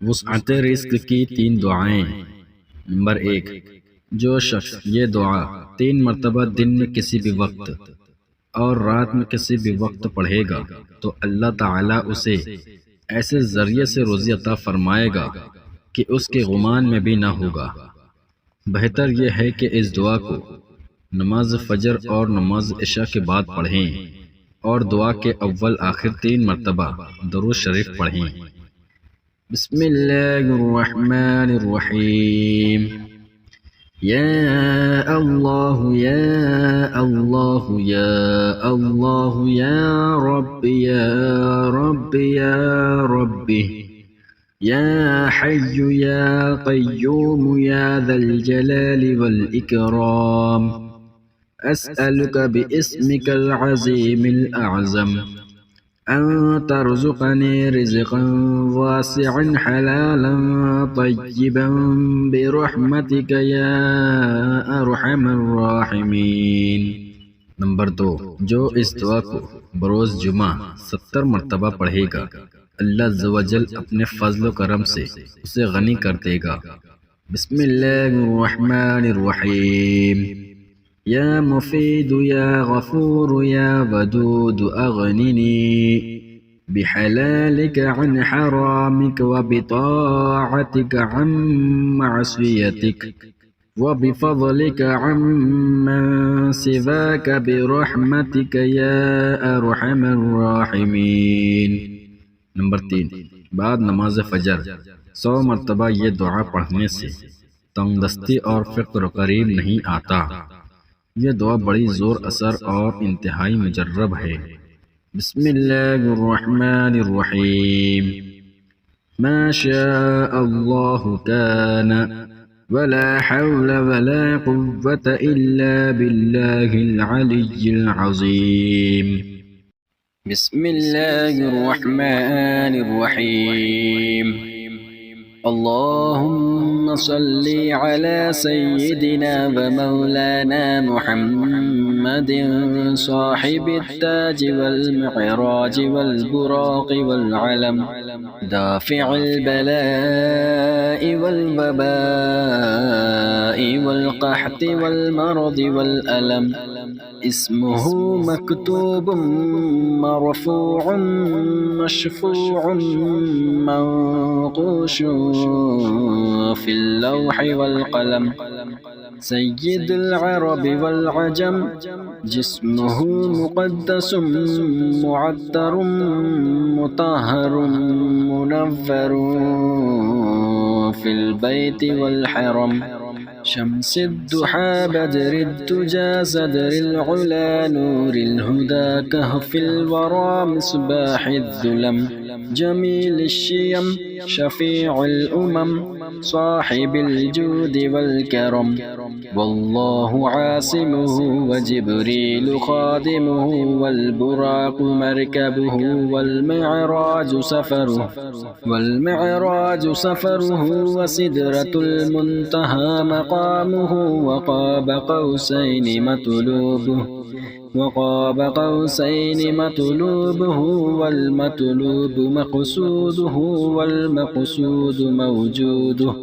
वुसअत रिज़्क़ की 3 दुआएं। नंबर 1, जो शख्स ये दुआ 3 मरतबा दिन में किसी भी वक्त और रात में किसी भी वक्त पढ़ेगा तो अल्लाह ताला उसे ऐसे ज़रिए से रोज़ी अता फरमाएगा कि उसके गुमान में भी ना होगा। बेहतर यह है कि इस दुआ को नमाज फ़जर और नमाज इशा के बाद पढ़ें और दुआ के अव्वल आखिर 3 मरतबा दरूद शरीफ पढ़ें। बिस्मिल्लाहिर्रहमानिर्रहीम। या अल्लाह या अल्लाह या अल्लाह या रब्बी या रब्बी या रब्बी या हय्यु या क़य्यूम या ज़ल जलालि वल इकराम। अस्अलुका बिइस्मिकल अज़ीमिल अअज़म अन तर्ज़ुक़नी रिज़्क़न वासिअन हलालन तय्यिबन बिरहमतिका या अरहमर राहिमीन। नंबर 2, जो इस दुआ को बरोज़ जुमा 70 मरतबा पढ़ेगा, अल्लाह अज़्ज़ व जल अपने फ़ज़्ल व करम से उसे गनी कर देगा। बिस्मिल्लाहिर्रहमानिर्रहीम। या मुफीद या गफूर या वदूद अगनिनी बिहलालिक अन हरामिक व बिताअतिक अन मअसियतिक व बिफज़लिक अम्मन सिवाक बिरहमतिक या अरहमर राहिमीन। नंबर 3, बाद नमाज फ़जर 100 मरतबा ये दुआ पढ़ने से तंगदस्ती और फ़क्र करीब नहीं आता। यह दुआ बड़ी ज़ोर असर और इंतहाई मुजर्रब है। बिस्मिल्लाहिर्रहमानिर्रहीम। मा शाअल्लाहु कान वला हौला वला कुव्वता इल्ला बिल्लाहिल अलिय्यिल अज़ीम। बिस्मिल्लाहिर्रहमानिर्रहीम। अल्लाहुम्मा सल्ली अला सय्यिदिना व मौलाना मुहम्मदिन साहिबित ताज वल मिअराज वल बुराक़ वल अलम दाफ़िअल बलाइ वल वबाइ वल क़हत वल मरद वल अलम। इस्मुहु मक्तूबुन मरफ़ूउन मशफ़ूउन मंक़ूशुन फ़िल लौहि वल क़लम। सय्यिदुल अरब वल अजम। जिस्मुहु मुक़द्दसुन मुअत्तरुन मुतहहरुन मुनव्वरुन फ़िल बैति वल हरम। शम्सिद्दुहा बद्रिद्दुजा सदरिल उला नूरिल हुदा कहफ़िल वरा मिस्बाहिद्दुलम। जमीलिश्शियम शफ़ीउल उमम साहिबिल जूदि वल करम। वल्लाहु आसिमुहु व जिब्रीलु खादिमुहु वल बुराक़ु मरकबुहु वल मिअराजु सफ़रुहु व सिदरतुल मुंतहा मक़ामुहु व क़ाब क़ौसैनि मतलूबुहु वल मतलूबु मक़सूदुहु वल मक़सूदु मौजूदुहु।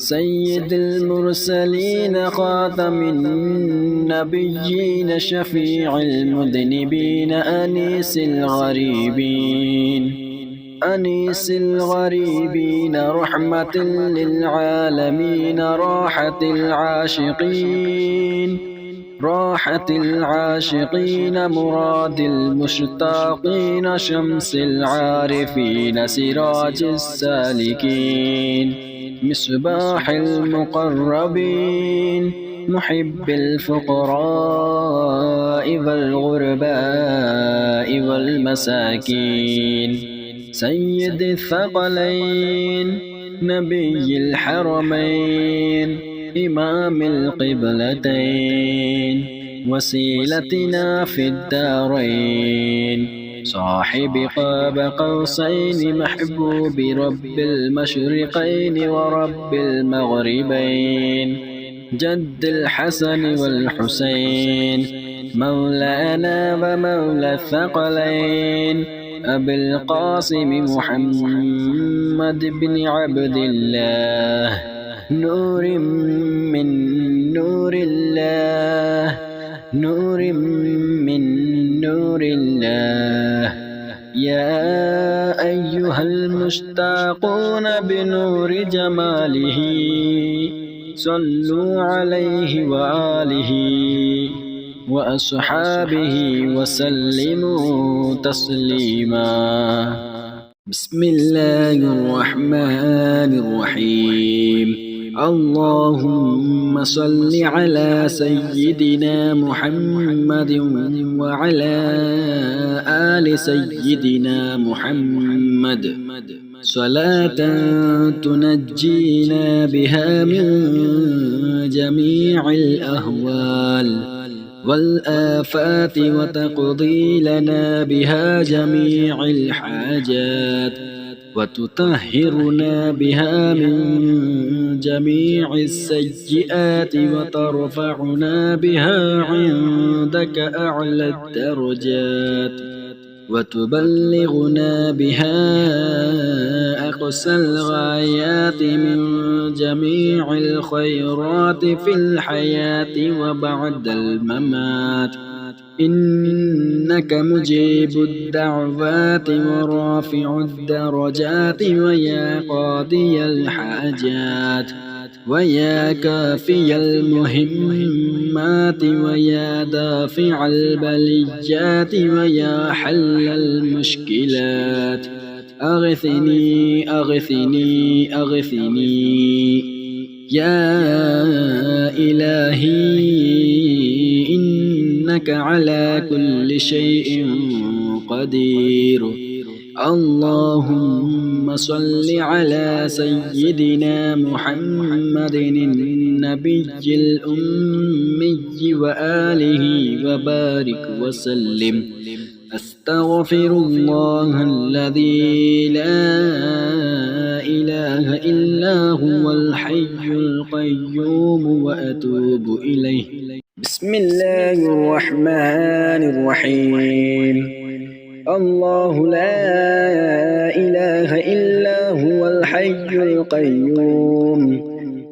सय्यिदुल मुरसलीन ख़ातमिन नबिय्यीन शफ़ीउल मुज़निबीन अनीसिल गरीबीन रहमतुल लिल आलमीन राहतिल आशिक़ीन मुरादिल मुश्ताक़ीन शम्सिल आरिफ़ीन सिराजिस सालिकीन मिस्बाहिल मुक़र्रबीन मुहिब्बिल फ़ुक़राइ वल ग़ुरबाइ वल मसाकीन। सय्यिदिल थक़लैन नबिय्यिल हरमैन इमामिल क़िबलतैन वसीलतिना फ़िद्दारैन साहिब क़ाब क़ौसैन महबूबि रब्बिल मशरिक़ैन व रब्बिल मग़रिबैन। जद्दिल हसन वल हुसैन मौलाना व मौला थक़लैन أبي القاسم محمد بن عبد الله، نور من نور الله، نور من نور الله. يا أيها المشتاقون بنور جماله، صلوا عليه وآله وأصحابه وسلموا تسليما. بسم الله الرحمن الرحيم. اللهم صل على سيدنا محمد وعلى آل سيدنا محمد صلاة تنجينا بها من جميع الأهوال والآفات، وتقضي لنا بها جميع الحاجات، وتطهرنا بها من جميع السيئات، وترفعنا بها عندك أعلى الدرجات، وتبلغنا بها أقصى الغايات من جميع الخيرات في الحياة وبعد الممات. إنك مجيب الدعوات ورافع الدرجات، ويا قاضي الحاجات، ويا كافي المهمات، ويا دافع البليات، ويا حل المشكلات. أغثني أغثني أغثني يا إلهي، إنك على كل شيء قدير. اللهم صل على سيدنا محمد النبي الأمي وآله وبارك وسلم. أستغفر الله الذي لا إله إلا هو الحي القيوم وأتوب إليه. بسم الله الرحمن الرحيم. الله لا إله إلا هو الحي القيوم،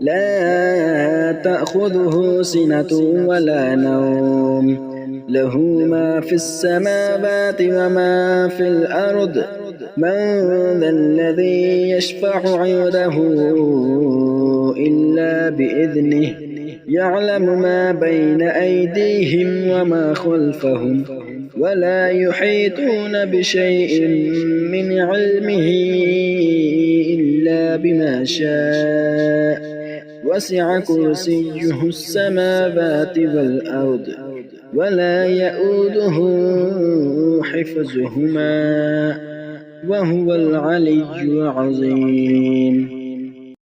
لا تأخذه سنة ولا نوم، له ما في السماوات وما في الأرض. من ذا الذي يشفع عنده إلا بإذنه، يعلم ما بين أيديهم وما خلفهم، ولا يحيطون بشيء من علمه إلا بما شاء. وسع كرسيه السماوات والأرض، ولا يؤوده حفظهما، وهو العلي العظيم.